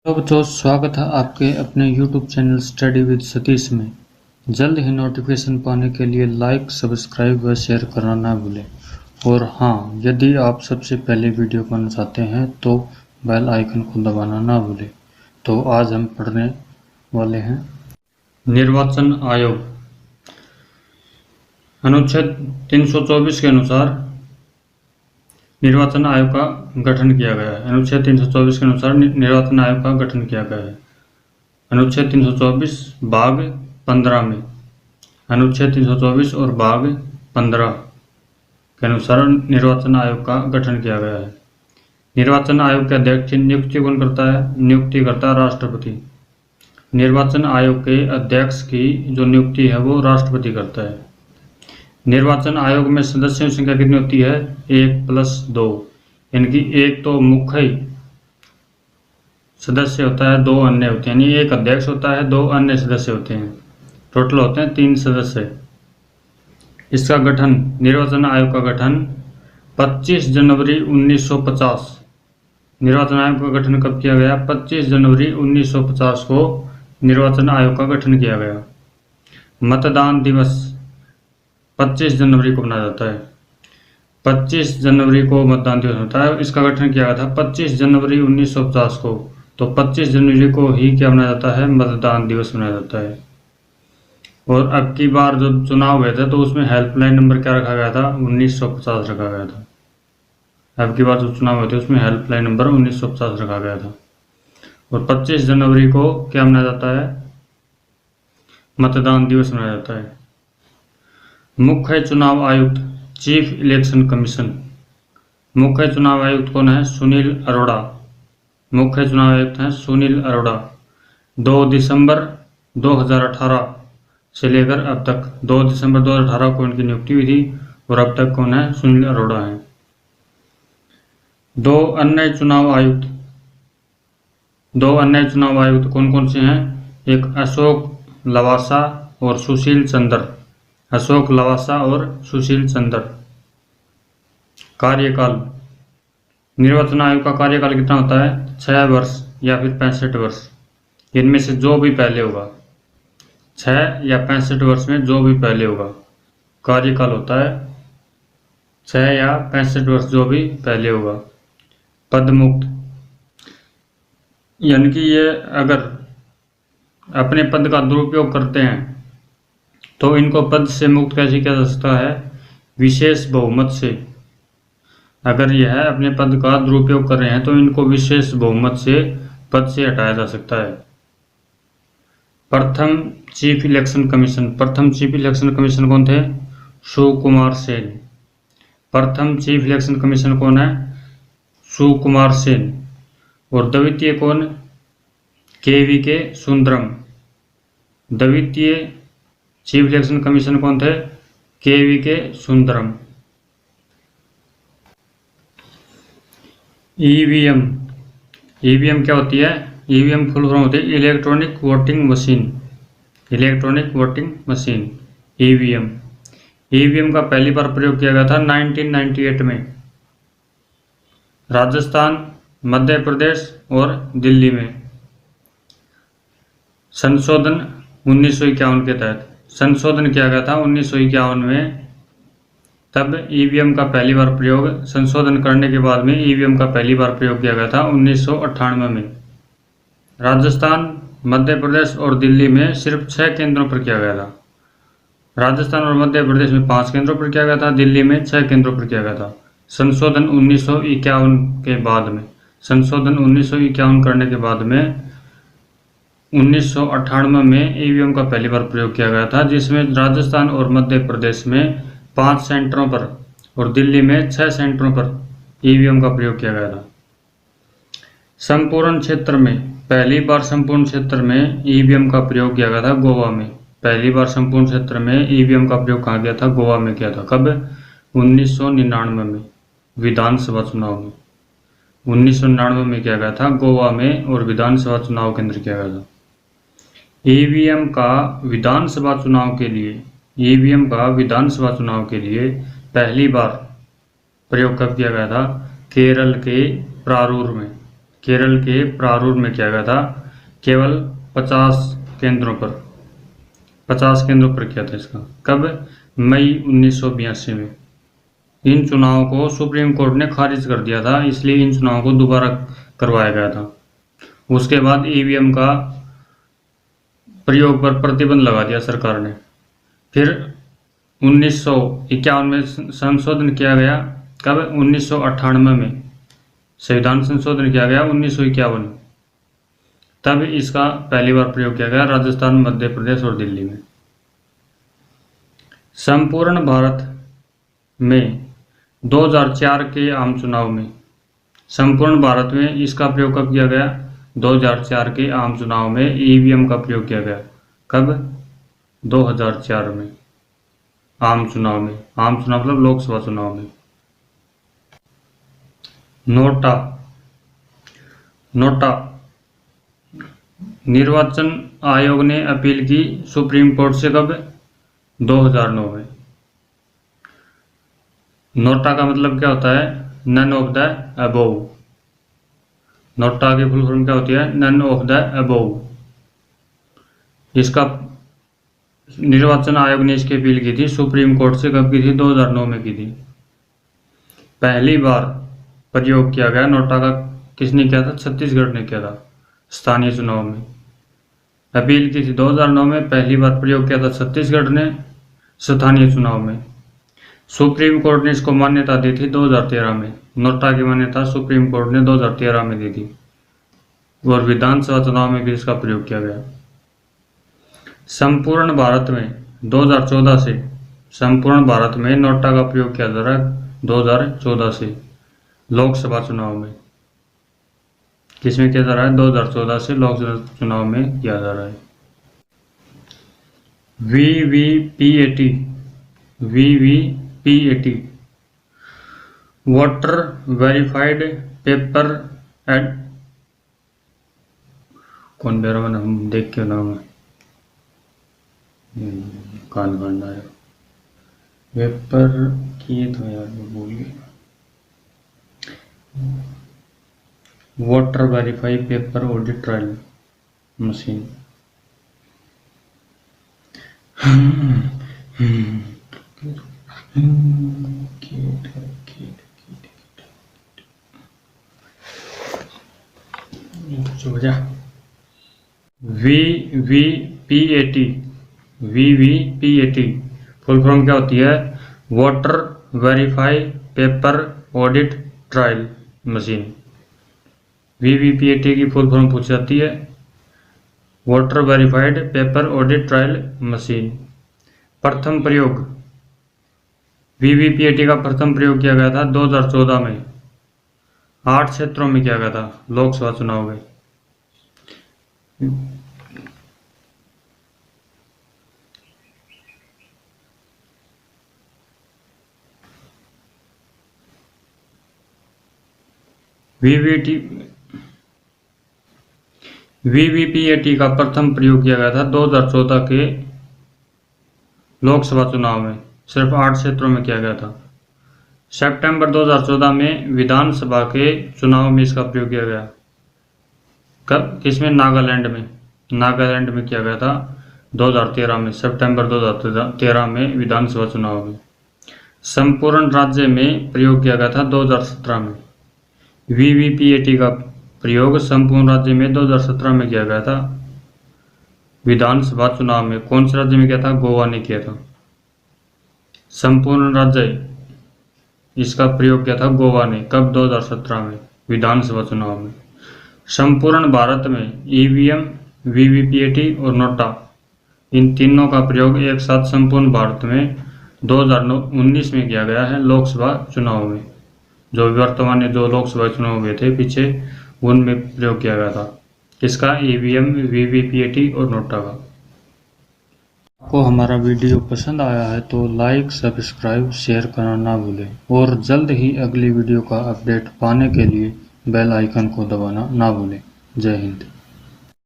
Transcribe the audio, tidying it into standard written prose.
तो बच्चों, स्वागत है आपके अपने YouTube channel study with Satish में। जल्द ही नोटिफिकेशन पाने के लिए लाइक, सब्सक्राइब व शेयर करना ना भूलें। और हाँ, यदि आप सबसे पहले वीडियो पाना चाहते हैं तो बेल आइकन को दबाना ना भूलें। तो आज हम पढ़ने वाले हैं निर्वाचन आयोग। अनुच्छेद 324 के अनुसार निर्वाचन आयोग का गठन किया गया है। अनुच्छेद 324 के अनुसार निर्वाचन आयोग का गठन किया गया है। अनुच्छेद 324 भाग 15 में अनुच्छेद 324 और भाग 15 के अनुसार निर्वाचन आयोग का गठन किया गया है। निर्वाचन आयोग के अध्यक्ष की नियुक्ति कौन करता है? नियुक्ति करता है राष्ट्रपति। निर्वाचन आयोग के अध्यक्ष की जो नियुक्ति है वो राष्ट्रपति करता है। निर्वाचन आयोग में सदस्यों की संख्या कितनी होती है? 1+2, यानी कि एक तो मुख्य सदस्य होता है, 2 अन्य होते हैं, यानी एक अध्यक्ष होता है, 2 अन्य सदस्य होते हैं। टोटल होते हैं 3 सदस्य। इसका गठन, निर्वाचन आयोग का गठन 25 जनवरी 1950। निर्वाचन आयोग का गठन कब किया गया? 25 जनवरी 1950 को निर्वाचन आयोग का गठन किया गया। मतदान दिवस 25 जनवरी को मनाया जाता है। 25 जनवरी को मतदान दिवस होता है। इसका गठन किया गया था 25 जनवरी 1950 को। तो 25 जनवरी को ही क्या मनाया जाता है? मतदान दिवस मनाया जाता है। और अब की बार जब चुनाव हुए थे तो उसमें हेल्पलाइन नंबर क्या रखा गया था? 1950 रखा गया था। अब की बार जो चुनाव हुए थे उसमें हेल्पलाइन नंबर 1950 रखा गया था। और 25 जनवरी को क्या मनाया जाता है? मतदान दिवस मनाया जाता है। मुख्य चुनाव आयुक्त, चीफ इलेक्शन कमीशन। मुख्य चुनाव आयुक्त कौन है? सुनील अरोड़ा। मुख्य चुनाव आयुक्त हैं सुनील अरोड़ा। 2 दिसंबर 2018 से लेकर अब तक 2 दिसंबर 2018 को इनकी नियुक्ति हुई थी और अब तक कौन है? सुनील अरोड़ा हैं। 2 अन्य चुनाव आयुक्त, 2 अन्य चुनाव आयुक्त कौन कौन से हैं? एक अशोक लवासा और सुशील चंद्र। अशोक लवासा और सुशील चंद्र। कार्यकाल, निर्वाचन आयोग का कार्यकाल कितना होता है? 6 वर्ष या फिर 65 वर्ष, इनमें से जो भी पहले होगा। 6 या 65 वर्ष में जो भी पहले होगा कार्यकाल होता है। 6 या 65 वर्ष जो भी पहले होगा। पद मुक्त, यानी कि ये अगर अपने पद का दुरुपयोग करते हैं तो इनको पद से मुक्त कैसे किया जा सकता है? विशेष बहुमत से। अगर यह अपने पद का दुरुपयोग कर रहे हैं तो इनको विशेष बहुमत से पद से हटाया जा सकता है। प्रथम चीफ इलेक्शन कमीशन, प्रथम चीफ इलेक्शन कमीशन कौन थे? सुकुमार सेन। प्रथम चीफ इलेक्शन कमीशन कौन है? सुकुमार सेन। और द्वितीय कौन? KVK सुंदरम। द्वितीय चीफ इलेक्शन कमीशन कौन थे? KVK सुंदरम। EVM, EVM क्या होती है? EVM फुल फॉर्म होती है electronic voting machine. Electronic voting machine, EVM। EVM का पहली बार प्रयोग किया गया था 1998 में राजस्थान, मध्य प्रदेश और दिल्ली में। संशोधन 1951 के तहत संशोधन किया गया था 1951 में। तब EVM का पहली बार प्रयोग, संशोधन करने के बाद में EVM का पहली बार प्रयोग किया गया था 1998 में। राजस्थान, मध्य प्रदेश और दिल्ली में सिर्फ 6 केंद्रों पर किया गया था। राजस्थान और मध्य प्रदेश में 5 केंद्रों पर किया गया था, दिल्ली में 6 केंद्रों पर किया गया था। संशोधन 1951 के बाद में, संशोधन 1951 करने के बाद में 1998 में EVM का पहली बार प्रयोग किया गया था, जिसमें राजस्थान और मध्य प्रदेश में 5 सेंटरों पर और दिल्ली में 6 सेंटरों पर EVM का प्रयोग किया गया था। संपूर्ण क्षेत्र में, पहली बार संपूर्ण क्षेत्र में EVM का प्रयोग किया गया था गोवा में। पहली बार संपूर्ण क्षेत्र में EVM का प्रयोग कहाँ किया था? गोवा में किया था। कब? 1999 में, विधानसभा चुनाव में। 1999 में किया गया था गोवा में और विधानसभा चुनाव के अंदर किया गया था। EVM का विधानसभा चुनाव के लिए, EVM का विधानसभा चुनाव के लिए पहली बार प्रयोग कब किया गया था? केरल के प्रारूर में। केरल के प्रारूप में किया गया था, केवल 50 केंद्रों पर किया था इसका। कब? मई 1982 में। इन चुनावों को सुप्रीम कोर्ट ने खारिज कर दिया था, इसलिए इन चुनावों को दोबारा करवाया गया था। उसके बाद ईवीएम का प्रयोग पर प्रतिबंध लगा दिया सरकार ने। फिर 1951 में संशोधन किया गया। कब? 1998 में संविधान संशोधन किया गया 1951। तब इसका पहली बार प्रयोग किया गया राजस्थान, मध्य प्रदेश और दिल्ली में। संपूर्ण भारत में 2004 के आम चुनाव में, संपूर्ण भारत में इसका प्रयोग कब किया गया? 2004 के आम चुनाव में ईवीएम का प्रयोग किया गया। कब? 2004 में आम चुनाव में। आम चुनाव मतलब लोकसभा चुनाव में। नोटा निर्वाचन आयोग ने अपील की सुप्रीम कोर्ट से। कब? 2009 में। नोटा का मतलब क्या होता है? None of the above. NOTA की फुल फॉर्म क्या होती है? None of the above. इसका निर्वाचन आयोग ने इसकी अपील की थी सुप्रीम कोर्ट से। कब की थी? 2009 में की थी। पहली बार प्रयोग किया गया नोटा का किसने किया था? छत्तीसगढ़ ने किया था स्थानीय चुनाव में। अपील की थी 2009 में, पहली बार प्रयोग किया था छत्तीसगढ़ ने स्थानीय चुनाव में। सुप्रीम कोर्ट ने इसको मान्यता दी थी 2013 में। नोटा की मान्यता सुप्रीम कोर्ट ने 2013 में दी थी और विधानसभा चुनाव में भी इसका प्रयोग किया गया। संपूर्ण भारत में 2014 से, संपूर्ण भारत में नोटा का प्रयोग किया जा रहा है 2014 से लोकसभा चुनाव में। किसमें किया जा रहा है? 2014 से लोकसभा चुनाव में किया जा रहा है। VVPAT voter verified paper aid, कौन बेरा में हम देख के नाम है कान खंडा है पेपर किए तो यार मैं भूल गया। Voter verify paper audit trial machine. VVPAT full form क्या होती है? Voter verify paper audit trial machine. VVPAT की फुल फॉर्म पूछ जाती है voter verified paper audit trial machine. प्रथम प्रयोग VVPAT का प्रथम प्रयोग किया गया था 2014 में। 8 क्षेत्रों में किया गया था लोकसभा चुनाव में। VVPAT का प्रथम प्रयोग किया गया था 2014 के लोकसभा चुनाव में। सिर्फ 8 क्षेत्रों में किया गया था। सितंबर 2014 में विधानसभा के चुनाव में इसका प्रयोग किया गया। कब? किसमें? नागालैंड में। नागालैंड में किया गया था 2013 में, सितंबर 2013 में विधानसभा चुनाव में। संपूर्ण राज्य में प्रयोग किया गया था 2017 में। VVPAT का प्रयोग संपूर्ण राज्य में 2017 में किया गया था विधानसभा चुनाव में। कौन से राज्य में किया था? गोवा ने किया था। संपूर्ण राज्य इसका प्रयोग किया था गोवा ने। कब? 2017 में विधानसभा चुनाव में। संपूर्ण भारत में ईवीएम, VVPAT और नोटा इन तीनों का प्रयोग एक साथ संपूर्ण भारत में 2019 में किया गया है लोकसभा चुनाव में। जो वर्तमान में जो लोकसभा चुनाव हुए थे पीछे, उनमें प्रयोग किया गया था। किसका? ईवीएम, VVPAT और नोटा का। आपको हमारा वीडियो पसंद आया है तो लाइक, सब्सक्राइब, शेयर करना ना भूलें और जल्द ही अगली वीडियो का अपडेट पाने के लिए बेल आइकन को दबाना ना भूलें। जय हिंद।